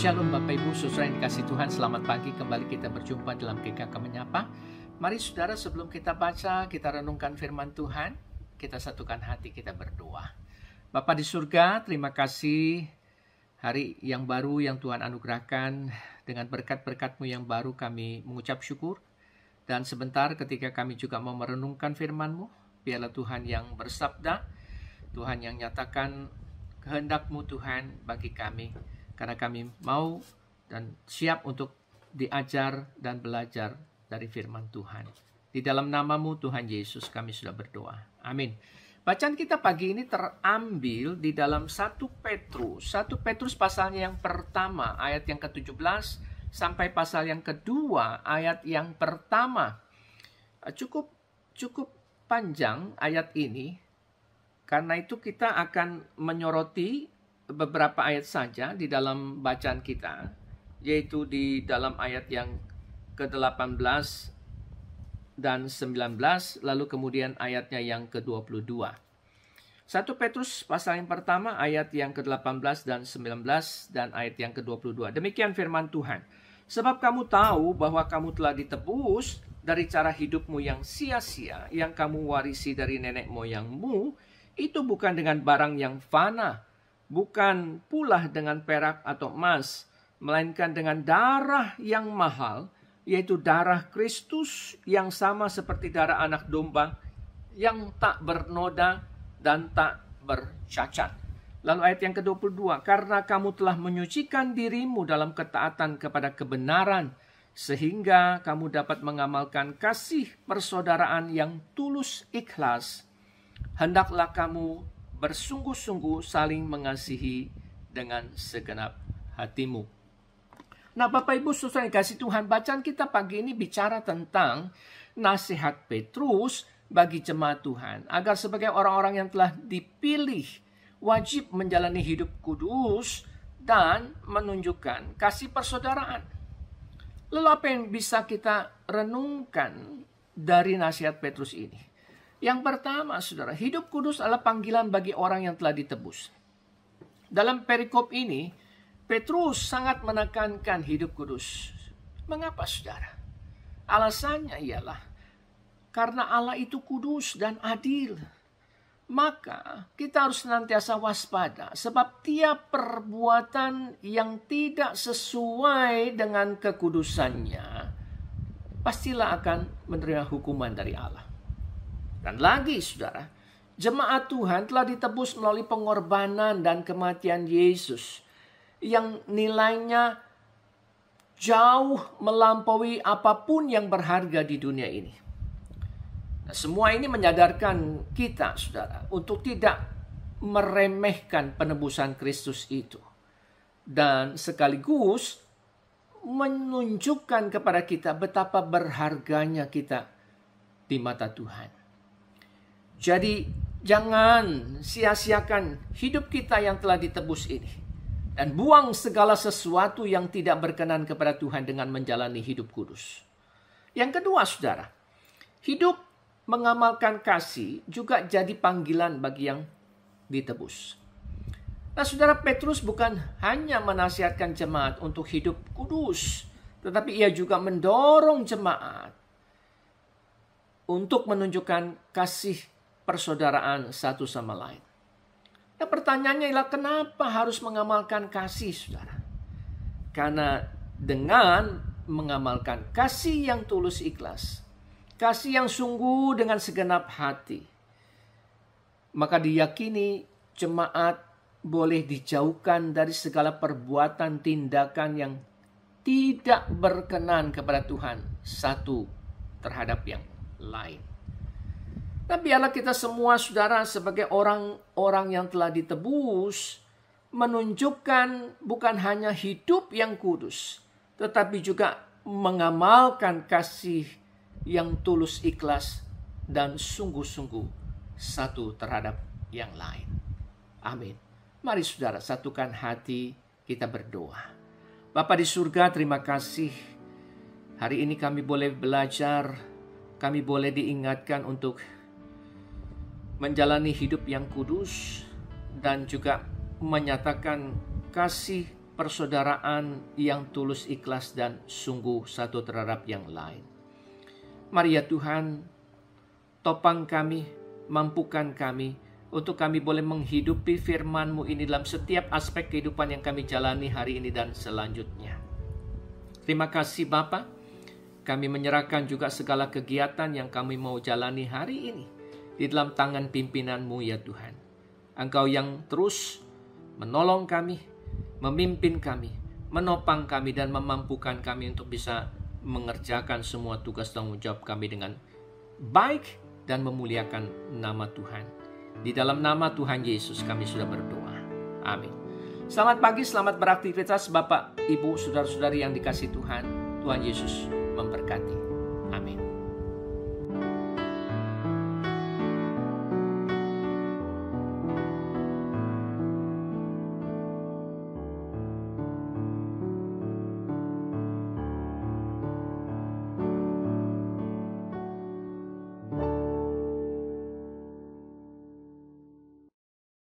Shalom Bapak Ibu, saudara yang dikasih Tuhan, selamat pagi. Kembali kita berjumpa dalam GKK Menyapa. Mari saudara, sebelum kita baca, kita renungkan firman Tuhan, kita satukan hati, kita berdoa. Bapa di surga, terima kasih hari yang baru yang Tuhan anugerahkan. Dengan berkat-berkat-Mu yang baru kami mengucap syukur. Dan sebentar ketika kami juga mau merenungkan firman-Mu, biarlah Tuhan yang bersabda, Tuhan yang nyatakan kehendak-Mu Tuhan bagi kami. Karena kami mau dan siap untuk diajar dan belajar dari firman Tuhan. Di dalam nama-Mu Tuhan Yesus kami sudah berdoa. Amin. Bacaan kita pagi ini terambil di dalam 1 Petrus. 1 Petrus pasalnya yang pertama ayat yang ke-17 sampai pasal yang kedua ayat yang pertama. Cukup panjang ayat ini. Karena itu kita akan menyoroti beberapa ayat saja di dalam bacaan kita, yaitu di dalam ayat yang ke-18 dan 19, lalu kemudian ayatnya yang ke-22. 1 Petrus pasal yang pertama ayat yang ke-18 dan 19 dan ayat yang ke-22. Demikian firman Tuhan. Sebab kamu tahu bahwa kamu telah ditebus dari cara hidupmu yang sia-sia, yang kamu warisi dari nenek moyangmu, itu bukan dengan barang yang fana, bukan pula dengan perak atau emas, melainkan dengan darah yang mahal, yaitu darah Kristus yang sama seperti darah anak domba, yang tak bernoda dan tak bercacat. Lalu ayat yang ke-22, karena kamu telah menyucikan dirimu dalam ketaatan kepada kebenaran, sehingga kamu dapat mengamalkan kasih persaudaraan yang tulus ikhlas, hendaklah kamu bersungguh-sungguh saling mengasihi dengan segenap hatimu. Nah, Bapak Ibu saudara yang kasih Tuhan, bacaan kita pagi ini bicara tentang nasihat Petrus bagi jemaat Tuhan, agar sebagai orang-orang yang telah dipilih wajib menjalani hidup kudus dan menunjukkan kasih persaudaraan. Lalu apa yang bisa kita renungkan dari nasihat Petrus ini? Yang pertama, saudara, hidup kudus adalah panggilan bagi orang yang telah ditebus. Dalam perikop ini, Petrus sangat menekankan hidup kudus. Mengapa, saudara? Alasannya ialah karena Allah itu kudus dan adil. Maka kita harus senantiasa waspada, sebab tiap perbuatan yang tidak sesuai dengan kekudusannya pastilah akan menerima hukuman dari Allah. Dan lagi saudara, jemaat Tuhan telah ditebus melalui pengorbanan dan kematian Yesus yang nilainya jauh melampaui apapun yang berharga di dunia ini. Nah, semua ini menyadarkan kita saudara untuk tidak meremehkan penebusan Kristus itu. Dan sekaligus menunjukkan kepada kita betapa berharganya kita di mata Tuhan. Jadi jangan sia-siakan hidup kita yang telah ditebus ini. Dan buang segala sesuatu yang tidak berkenan kepada Tuhan dengan menjalani hidup kudus. Yang kedua saudara, hidup mengamalkan kasih juga jadi panggilan bagi yang ditebus. Nah saudara, Petrus bukan hanya menasihatkan jemaat untuk hidup kudus, tetapi ia juga mendorong jemaat untuk menunjukkan kasih persaudaraan satu sama lain. Nah, pertanyaannya ialah kenapa harus mengamalkan kasih, saudara? Karena dengan mengamalkan kasih yang tulus ikhlas, kasih yang sungguh dengan segenap hati, maka diyakini jemaat boleh dijauhkan dari segala perbuatan tindakan yang tidak berkenan kepada Tuhan satu terhadap yang lain. Nah, biarlah kita semua saudara sebagai orang-orang yang telah ditebus menunjukkan bukan hanya hidup yang kudus, tetapi juga mengamalkan kasih yang tulus ikhlas dan sungguh-sungguh satu terhadap yang lain. Amin. Mari saudara satukan hati, kita berdoa. Bapa di surga, terima kasih. Hari ini kami boleh belajar, kami boleh diingatkan untuk menjalani hidup yang kudus dan juga menyatakan kasih persaudaraan yang tulus, ikhlas, dan sungguh satu terhadap yang lain. Mari ya Tuhan, topang kami, mampukan kami, untuk kami boleh menghidupi firman-Mu ini dalam setiap aspek kehidupan yang kami jalani hari ini dan selanjutnya. Terima kasih Bapa, kami menyerahkan juga segala kegiatan yang kami mau jalani hari ini di dalam tangan pimpinan-Mu ya Tuhan. Engkau yang terus menolong kami, memimpin kami, menopang kami, dan memampukan kami untuk bisa mengerjakan semua tugas tanggung jawab kami dengan baik dan memuliakan nama Tuhan. Di dalam nama Tuhan Yesus kami sudah berdoa. Amin. Selamat pagi, selamat beraktivitas Bapak, Ibu, saudara-saudari yang dikasihi Tuhan. Tuhan Yesus memberkati.